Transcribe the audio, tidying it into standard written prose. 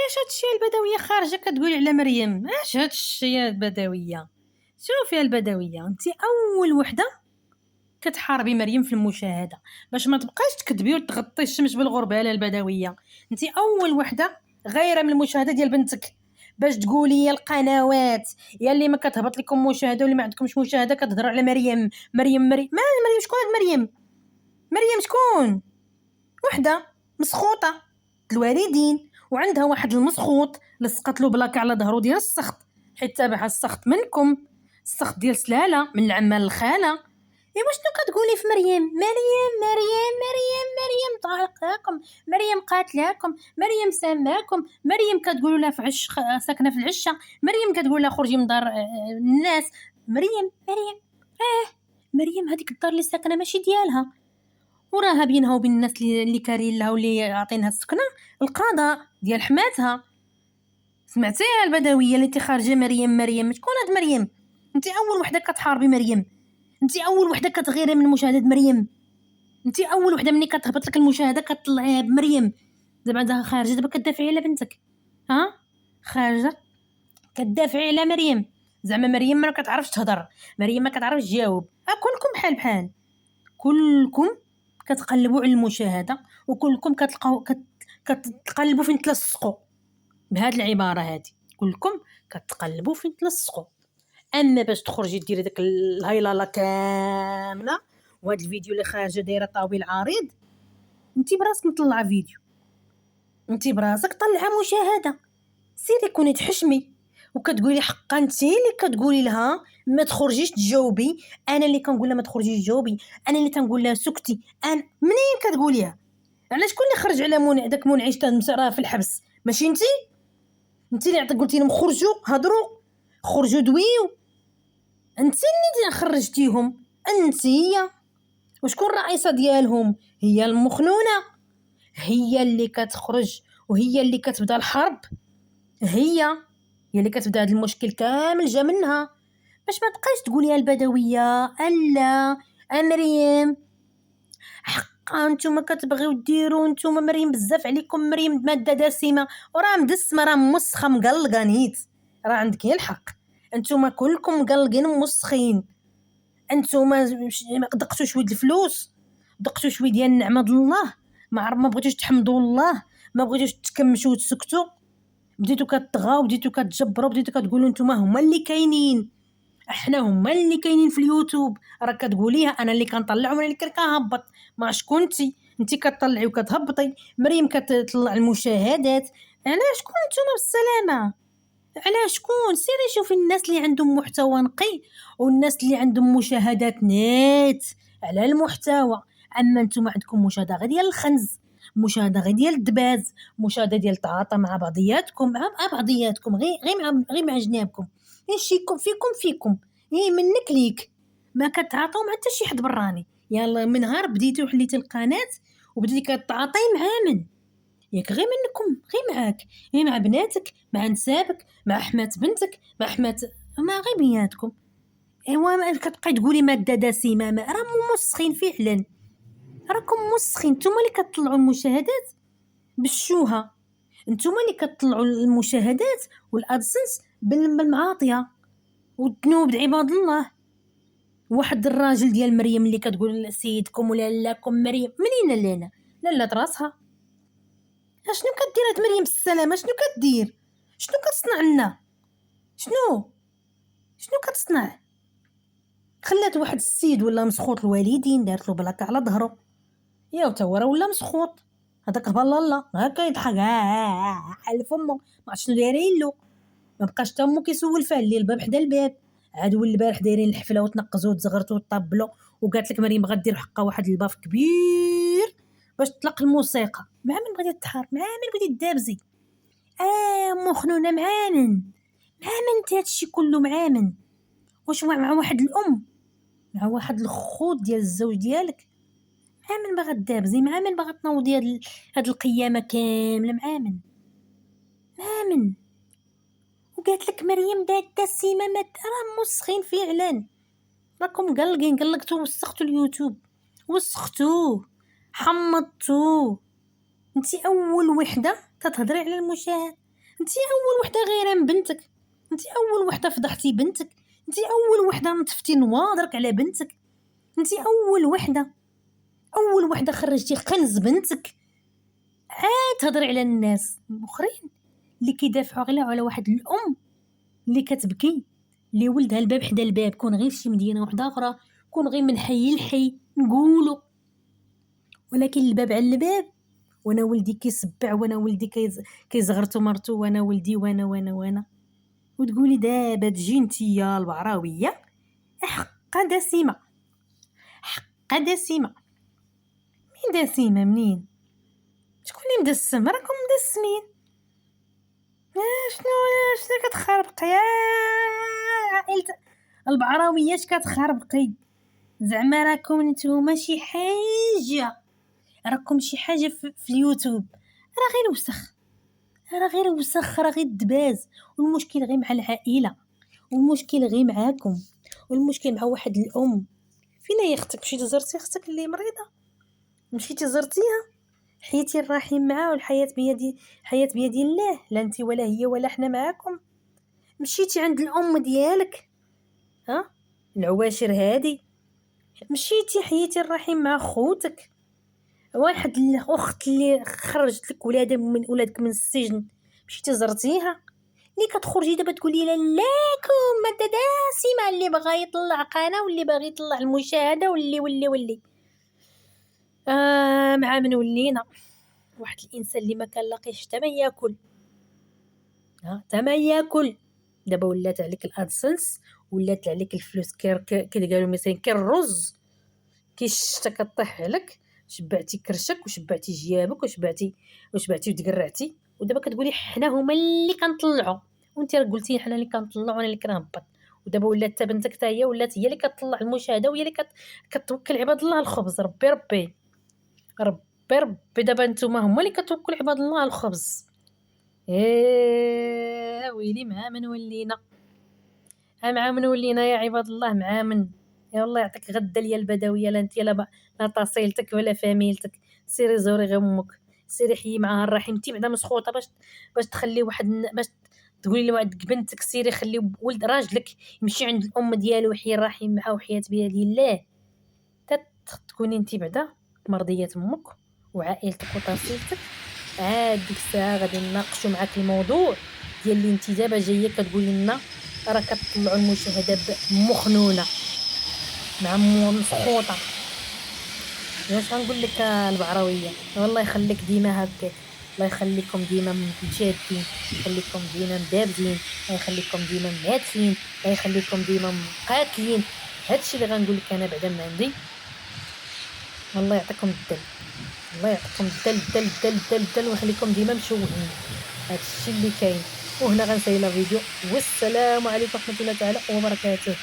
اش هادشي البدويه خارجه كتقولي على مريم؟ اش هادشي البدويه؟ شوفي البدويه، انت اول وحده كتحاربي مريم في المشاهده باش ما تبقاش تكذبي وتغطي الشمس بالغربه على البدويه. انت اول وحده غايره من المشاهده ديال بنتك باش تقولي يا القنوات يا اللي ما كتهبط لكم مشاهده واللي ما عندكمش مشاهده كتهضروا على مريم. مريم شكون هاد مريم؟ مريم شكون؟ وحده مسخوطه الوالدين وعندها واحد المسخوط لصقت له بلاكه على ظهره ديال السخط، حيت تابعها السخط منكم، السخط ديال سلاله من العمه للخاله. ايوا شنو كتقولي في مريم؟ مريم طلقاكم، مريم قاتلاكم، مريم ساماكم، مريم كتقولوا لها في ساكنه في العشه، مريم كتقول لها خرجي من دار الناس. مريم مريم هذيك الدار اللي ساكنه ماشي ديالها، وراها بينها وبين الناس اللي كارين لها واللي عاطينها السكنه القضاء ديال حماتها. سمعتيها البدويه اللي خارجه مريم؟ شكون هاد مريم؟ انت اول وحده كتحاربي مريم، انت اول وحده كتغيري من مشاهده مريم، انت اول وحده ملي كتهبط لك المشاهده كتطلعيها بمريم. دابا خارجه دابا كتدافعي على بنتك، خارجه كتدافعي على مريم. زعما مريم ما كتعرفش تهضر، مريم ما كتعرفش تجاوب. كلكم بحال كلكم كتقلبوا على المشاهده وكلكم كتلقاو كتقلبوا فين تلصقوا بهاد العباره هذه، كلكم كتقلبوا فين تلصقوا. اما باش تخرجي ديري داك الهيلاله كامله وهاد الفيديو اللي خارجه دايره طويل عريض، انت براسك مطلعه فيديو، انت براسك طلعه مشاهده، سيري كوني تحشمي وكتقولي حقا انت اللي كتقولي لها ما تخرجيش تجاوبي، انا اللي كنقول لها ما تخرجيش تجاوبي، انا اللي تنقول لها سكتي. انا منين كتقوليها؟ علاش شكون اللي خرج على داك منعش راه في الحبس؟ ماشي انت اللي قلتي لهم خرجوا هضروا خرجوا دويو، انت اللي خرجتيهم انت. وشكون الرئيسه ديالهم؟ هي المخنونه، هي اللي كتخرج وهي اللي كتبدا الحرب، هي اللي كتبدا هذا المشكل كامل جا منها. باش ما تبقايش تقولي البدويه الا مريم حقا نتوما كتبغيو ديروا نتوما مريم بزاف عليكم، مريم ماده دسمه وراه مدسمه راه مسخه مقلقه نيت، راه عندك الحق، نتوما كلكم مقلقين ومسخين. انتوما دقتوا شويه الفلوس، دقتوا شويه ديال النعمه ديال الله، ما بغيتوش تحمدوا الله، ما بغيتوش تكمشوا وتسكتوا، بديتوا كتغاو، بديتوا كتجبروا، بديتوا كتقولوا نتوما هما اللي كاينين، احنا هما اللي كاينين في اليوتيوب. راه كتقوليها انا اللي كنطلع وانا اللي كنهبط، ما شكونتي انت كتطلعي وكتهبطي، مريم كتطلع المشاهدات. علاش شكون نتوما بالسلامه؟ علاش شكون؟ سيري شوفي الناس اللي عندهم محتوى نقي والناس اللي عندهم مشاهدات نيت على المحتوى. اما نتوما عندكم مشاهده غير ديال الخنز، مشاهده غير ديال الدباز، مشاهده ديال التعاطى مع بعضياتكم، مع بعضياتكم غير مع جنابكم. فيكم منك ليك ما كتعاطوا مع حتى شي حد براني. يلا من نهار بديتي وحليتي القناه وبديتي كتعاطي مع من؟ ياك غير منكم، غير معاك، غير مع بناتك، مع نسابك، مع حمات بنتك، مع حمات ما غير بياتكم. ايوا ما كتبقاي تقولي ماده دسمه، راه مسخين فعلا، راكم مسخين. نتوما اللي كتطلعوا المشاهدات بالشوهه، نتوما اللي كتطلعوا المشاهدات والادسنس بالمعاطيه والذنوب عباد الله. واحد الراجل ديال مريم اللي كتقول سيدكم ولا لاكم مريم، منين لنا لا راسها؟ شنو كدير هاد مريم بالسلامه؟ شنو كدير؟ شنو كتصنع لنا؟ شنو كتصنع؟ خلات واحد السيد ولا مسخوط الوالدين دارت له بلاكه على ظهره، يا تا هو راه ولا مسخوط هذاك هبل الله هكا يضحك على فمه، ما عرفتش شنو دايرين له، ما بقاش حتى امو كيسول فيه اللي الباب حدا الباب. عاد ول البارح دايرين الحفله وتنقزوا وتزغرتوا وطبلوا، وقالت لك مريم غدير حقها واحد الباف كبير باش تطلق الموسيقى. مع من بغيتي تحار؟ مع من بغيتي تدابزي؟ مخنونه مع من انت هادشي كله مع من؟ واش مع واحد الام، مع واحد الخوت ديال الزوج ديالك؟ مع من باغا تدابزي؟ مع من باغا تنوضي هاد القيامه كامله؟ مع من وقالت لك مريم دسمه راه مسخين فعلا، راكم قلقين، قلقتوا وسختوا اليوتيوب، وسختوه حمضتوه. انت اول وحده تتهضري على المشاهد، انت اول وحده غيره من بنتك، انت اول وحده فضحتي بنتك، انت اول وحده نطفتي نواظرك على بنتك، انت اول وحده خرجتي كنز بنتك. عاد تهضري على الناس الاخرين اللي كيدافعوا غير على واحد الام اللي كتبكي، اللي ولدها الباب حدا الباب، كون غير في شي مدينه واحده اخرى، كون غير من حي لحي نقولوا، ولكن الباب على الباب، وانا ولدي كيسبع، وانا ولدي كيزغرتو مرتو، وانا ولدي وانا وتقولي دابا تجي نتيا البعراويه حقا دسمه، حقا دسمه. مين دسمه؟ منين؟ شكون اللي مدسم؟ راكم مدسمين. شنو كتخربقي يا عائلة البعراويه؟ اش كتخربقي؟ زعما راكم نتوما شي حاجه، راكم شي حاجه في اليوتيوب، راه غير وسخ، راه غير وسخ، راه غير دباز. والمشكل غير مع العائله، والمشكل غير معاكم، والمشكل مع واحد الام. فين هي اختك؟ مشيتي زرتي اختك اللي مريضه؟ مشيتي زرتيها؟ حياتي الرحيم معاه، والحياه بيد الله، لا انت ولا هي ولا حنا معاكم. مشيتي عند الام ديالك، ها العواشر هادي، مشيتي حياتي الرحيم مع خوتك، واحد الاخت اللي خرجت لك ولادك من السجن، مشيتي زرتيها؟ اللي كتخرجي دابا تقولي لاكم ماده دسمه، اللي بغا يطلع قناه، واللي باغي يطلع المشاهده، واللي مع من ولينا واحد الانسان اللي ما كان لاقيش حتى ما ياكل، حتى ما ياكل. دابا ولات عليك الادسنس، ولات عليك الفلوس، قالوا مثلا كي الرز كيشتا كطيح عليك، شبعتي كرشك وشبعتي جيابك وشبعتي وتقرعتي، ودابا كتقولي حنا هما اللي كنطلعوا، وانت راه قلتي حنا اللي كنطلعوا وانا اللي كنهبط. ودابا ولات حتى بنتك حتى هي ولات هي اللي كتطلع المشاهده، وهي اللي كتوكل عباد الله الخبز. ربي دابا نتوما هما اللي كتوكل عباد الله الخبز. ويلي مع من ولينا، مع من ولينا يا عباد الله، مع من. يا الله يعطيك غدا ليا البدويه، لا انت لا تصيلتك ولا فاميلتك. سيري زوري غير امك، سيري حيي معاها الرحم، انت بعدا مسخوطه باش تخلي باش تقولي لوحدك بنتك سيري خلي ولد راجلك يمشي عند الام ديالو ويحيي الرحم معاه وحياه بيد الله. تكوني انت بعدا مرضيه امك وعائلتك وتصيلتك. عاد ديك الساعه غادي نناقشوا معاك الموضوع ديال اللي انت دابا جايه كتقولي لنا راه كتطلعوا المشاهده مخنونه مع مسخوطه. واش غنقول لك البعراويه؟ والله يخليك ديما هكاك، الله يخليكم ديما مجادين، يخليكم ديما مدابزين، الله يخليكم ديما مهاتفين، الله يخليكم ديما مقاتلين. هادشي اللي غنقول لك انا بعدا من عندي. الله يعطيكم الدل، الله يعطيكم الدل ويخليكم ديما مشوهين. هادشي اللي كاين. وهنا غنسالي الفيديو، والسلام عليكم ورحمه الله تعالى وبركاته.